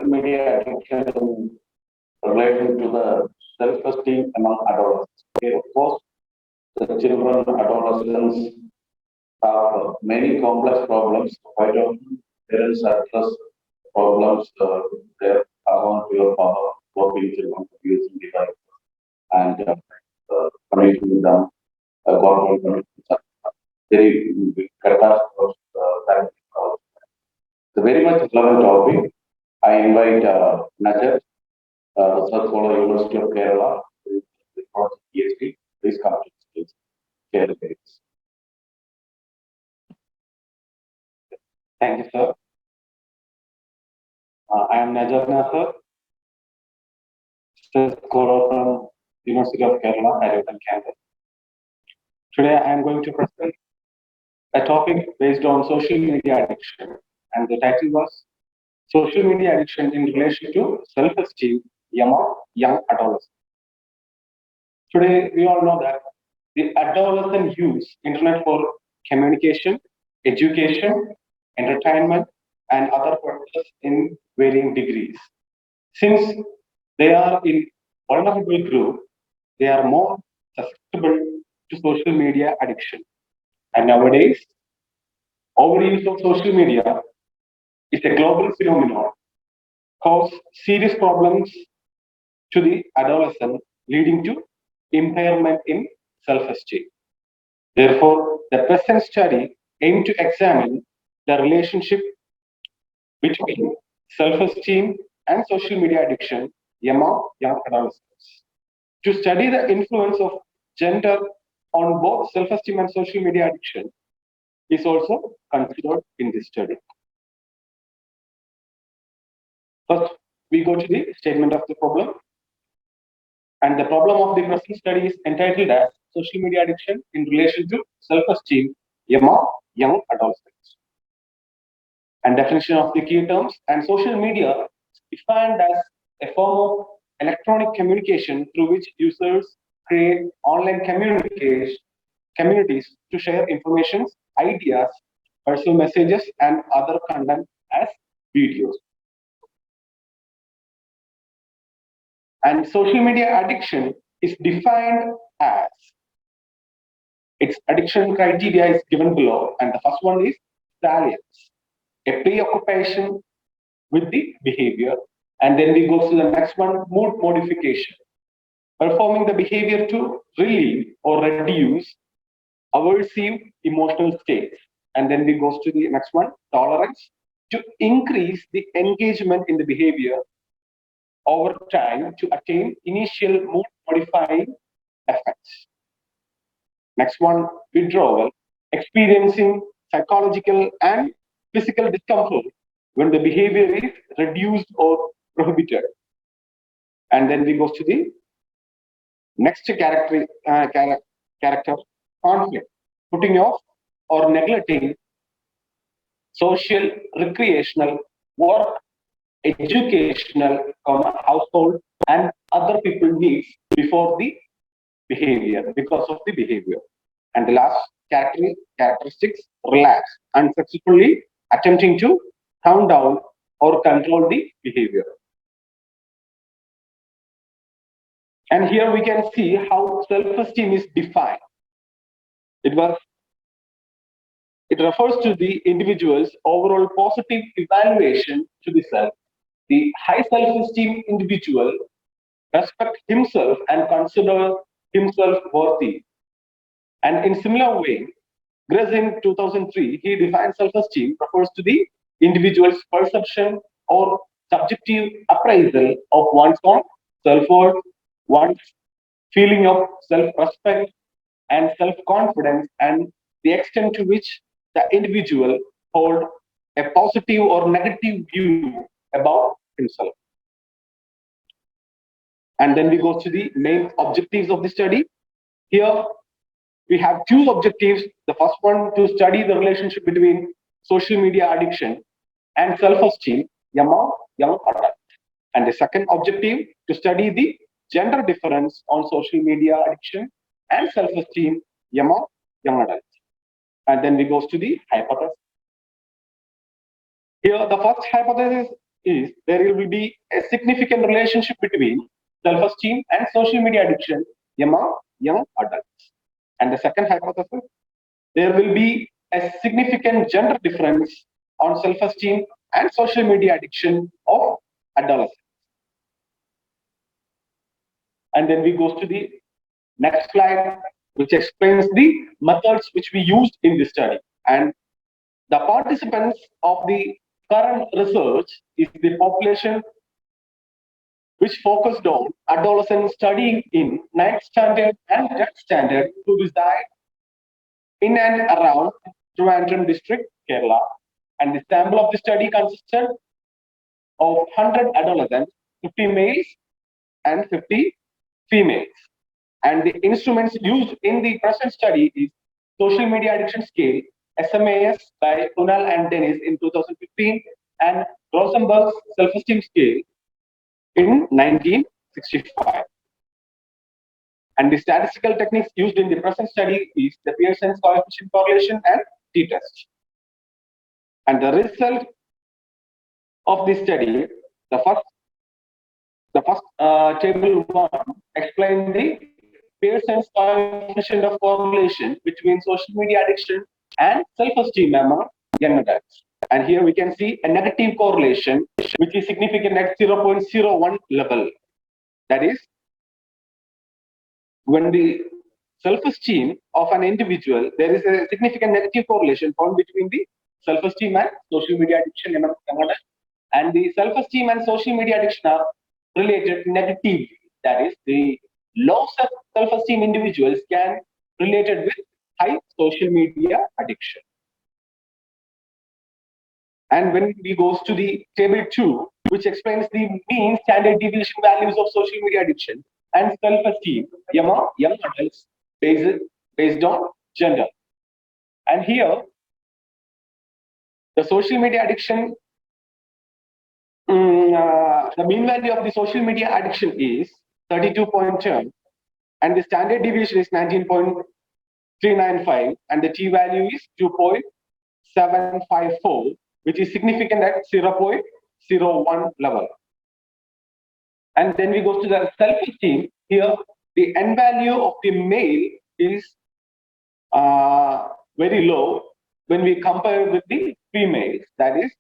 media addiction relating to the self-esteem among adolescents. Okay, of course, the children, adolescents have many complex problems. Quite often, parents address problems there around your father working children using devices and punishing them, government punishment, very catastrophe. It's a very much relevant topic. I invite Najat, research scholar, University of Kerala, PhD. Please come to the stage. Share the page. Thank you, sir. I am Najat Nasser, research scholar from University of Kerala, Harrison campus. Today, I am going to present a topic based on social media addiction, and the title was Social Media Addiction in Relation to Self-Esteem Among Young Adolescents. Today, we all know that the adolescents use internet for communication, education, entertainment, and other purposes in varying degrees. Since they are in vulnerable group, they are more susceptible to social media addiction. And nowadays, overuse of social media is a global phenomenon, cause serious problems to the adolescent, leading to impairment in self-esteem. Therefore, the present study aims to examine the relationship between self-esteem and social media addiction among young adolescents. To study the influence of gender on both self-esteem and social media addiction is also considered in this study. First, we go to the statement of the problem. And the problem of the present study is entitled as Social Media Addiction in Relation to Self-Esteem among Young Adolescents. And definition of the key terms. And social media is defined as a form of electronic communication through which users create online communities to share information, ideas, personal messages, and other content as videos. And social media addiction is defined as, its addiction criteria is given below, and the first one is salience, a preoccupation with the behavior. And then we go to the next one, mood modification, performing the behavior to relieve or reduce aversive emotional states. And then we go to the next one, tolerance, to increase the engagement in the behavior over time to attain initial mood modifying effects. Next one, withdrawal, experiencing psychological and physical discomfort when the behavior is reduced or prohibited. And then we go to the next character, conflict, putting off or neglecting social, recreational, work, educational, household, and other people needs before the behavior, because of the behavior. And the last characteristics, relax, unsuccessfully attempting to calm down or control the behavior. And here we can see how self-esteem is defined. It refers to the individual's overall positive evaluation to the self. The high self-esteem individual respects himself and considers himself worthy. And in similar way, Gress in 2003, he defined self-esteem refers to the individual's perception or subjective appraisal of one's own self-worth, one's feeling of self-respect and self-confidence, and the extent to which the individual hold a positive or negative view about himself. And then we go to the main objectives of the study. Here we have two objectives. The first one, to study the relationship between social media addiction and self-esteem among young adults. And the second objective, to study the gender difference on social media addiction and self-esteem among young adults. And then we go to the hypothesis. Here, the first hypothesis is there will be a significant relationship between self-esteem and social media addiction among young adults. And the second hypothesis, there will be a significant gender difference on self-esteem and social media addiction of adolescents. And then we go to the next slide, which explains the methods which we used in this study. And the participants of the current research is the population which focused on adolescents studying in 9th standard and 10th standard who reside in and around Trivandrum district, Kerala. And the sample of the study consisted of 100 adolescents, 50 males and 50 females. And the instruments used in the present study is Social Media Addiction Scale, SMAS by Kunal and Dennis in 2015, and Rosenberg's Self-Esteem Scale in 1965. And the statistical techniques used in the present study is the Pearson's coefficient correlation and t-test. And the result of this study, the first table one explain the Pearson's coefficient of correlation between social media addiction and self-esteem among young adults. And here we can see a negative correlation, which is significant at 0.01 level. That is, when the self-esteem of an individual, there is a significant negative correlation found between the self-esteem and social media addiction among young adults. And the self-esteem and social media addiction are related negatively. That is, the low self-esteem individuals can related with high social media addiction. And when we goes to the table 2, which explains the mean standard deviation values of social media addiction and self-esteem among young adults based on gender. And here, the social media addiction, the mean value of the social media addiction is 32.10, and the standard deviation is 19.395, and the t-value is 2.754, which is significant at 0.01 level. And then we go to the self-esteem. Here, the n value of the male is very low when we compare with the females. That is,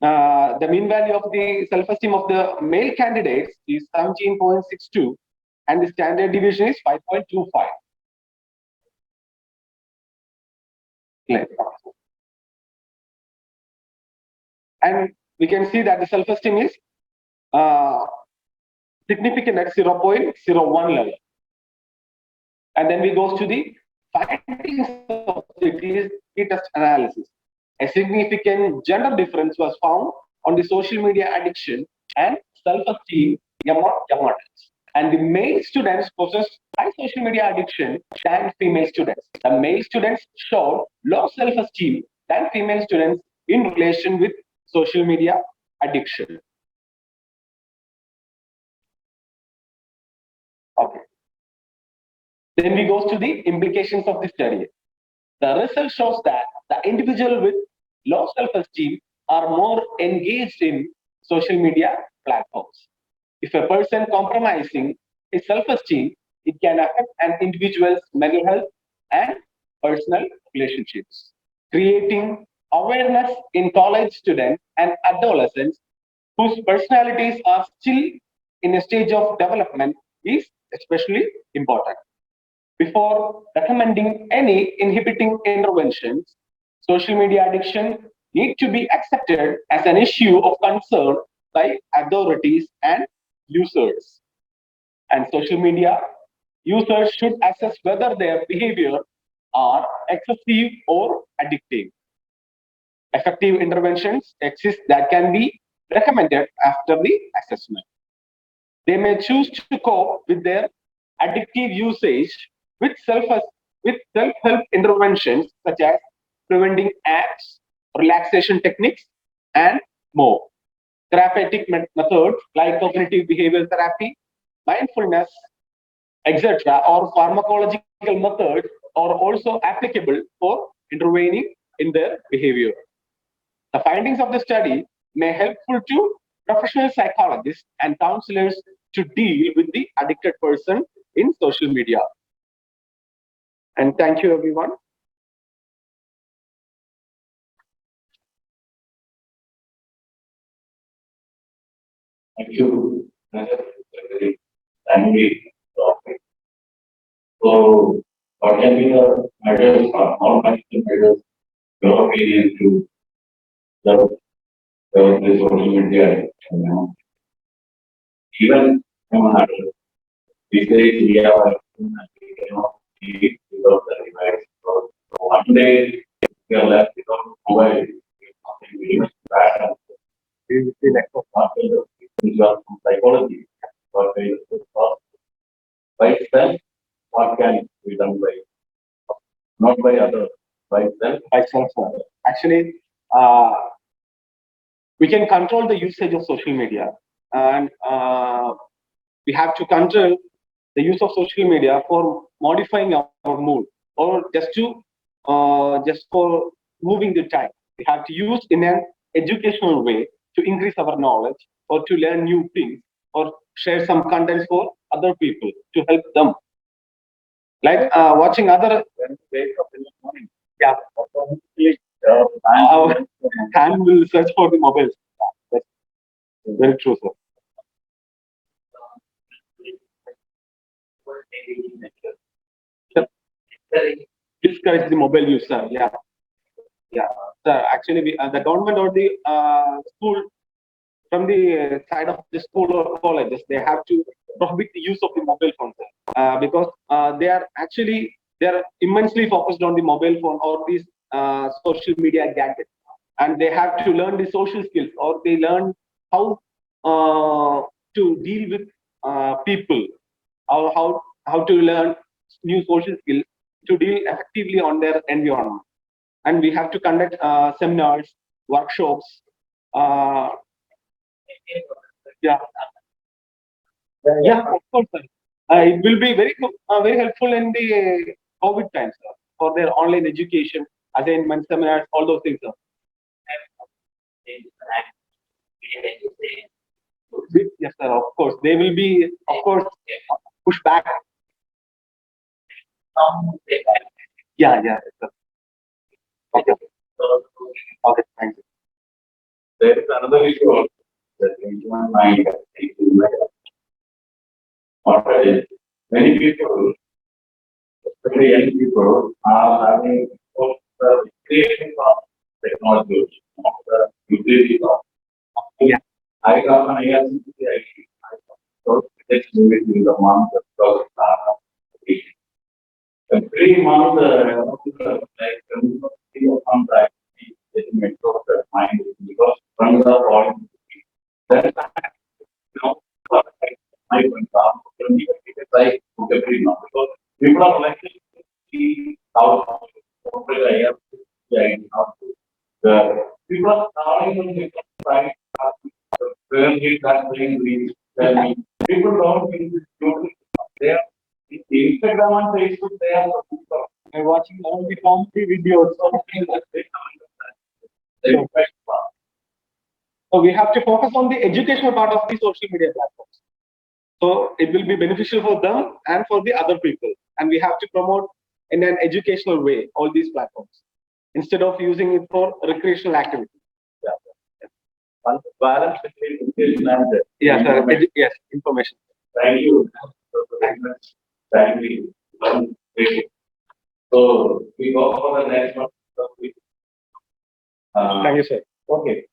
the mean value of the self-esteem of the male candidates is 17.62, and the standard deviation is 5.25. And we can see that the self-esteem is significant at 0.01 level. And then we go to the findings of the t-test analysis. A significant gender difference was found on the social media addiction and self-esteem among young adults. And the male students possess high social media addiction than female students. The male students showed low self-esteem than female students in relation with social media addiction. Okay. Then we go to the implications of the study. The result shows that the individual with low self-esteem are more engaged in social media platforms. If a person compromising his self-esteem, it can affect an individual's mental health and personal relationships. Creating awareness in college students and adolescents whose personalities are still in a stage of development is especially important. Before recommending any inhibiting interventions, social media addiction need to be accepted as an issue of concern by authorities and users. And social media users should assess whether their behavior are excessive or addictive. Effective interventions exist that can be recommended after the assessment. They may choose to cope with their addictive usage with self-help interventions such as preventing apps, relaxation techniques, and more. Therapeutic methods like cognitive behavioral therapy, mindfulness, etc., or pharmacological methods are also applicable for intervening in their behavior. The findings of the study may helpful to professional psychologists and counselors to deal with the addicted person in social media. And thank you, everyone. Thank you. That's a very timely topic. So, what can be the measures or how much the measures your opinion to the the social media? Even these days we have we cannot see without the device. So one day we are left without mobile. It's something very much bad. We feel like what kind of psychology, what kind of thought by itself, what can be done by not by others, by itself. By self. Actually, uh, we can control the usage of social media, and we have to control the use of social media for modifying our mood, or just for moving the time. We have to use in an educational way to increase our knowledge, or to learn new things, or share some contents for other people to help them. Like watching other. When you wake up in the morning, Yeah, automatically our hand will search for the mobiles. That's very true, sir. Discourage the mobile use, sir. Yeah, yeah. Sir, actually, the government or the school, from the side of the school or colleges, they have to prohibit the use of the mobile phone, sir. Because they are immensely focused on the mobile phone or these social media gadgets, and they have to learn the social skills, or they learn how to deal with people, or how to learn new social skills to deal effectively on their environment. And we have to conduct seminars, workshops. Uh, yeah, yeah, of course, sir. It will be very helpful in the COVID times, sir, for their online education, assignment seminars, all those things, sir. Yes, sir. Of course, they will be, of course, pushed back. Yeah, yeah, yes, sir. Okay, okay, thank you. there is another issue also that in human mind, what is many people, especially young people, are having of the creation of technology, of the utility of. Yeah. I got an IRCTC. So it's moving in the month of the 3 months, like, contract, getting across the mind because from the point, then, my point, it's like, every month, because people are like, see how, I have the people are starting to try where did that thing reach? Tell me. People don't think they are Instagram and Facebook, they are the people. They're watching all the comedy videos. So we have to focus on the educational part of the social media platforms. So it will be beneficial for them and for the other people. And we have to promote in an educational way all these platforms instead of using it for recreational activity. Balance between education and Yes, sir. Yes, information. thank you. Thank you. So we go for the next one. Thank you, sir. Okay.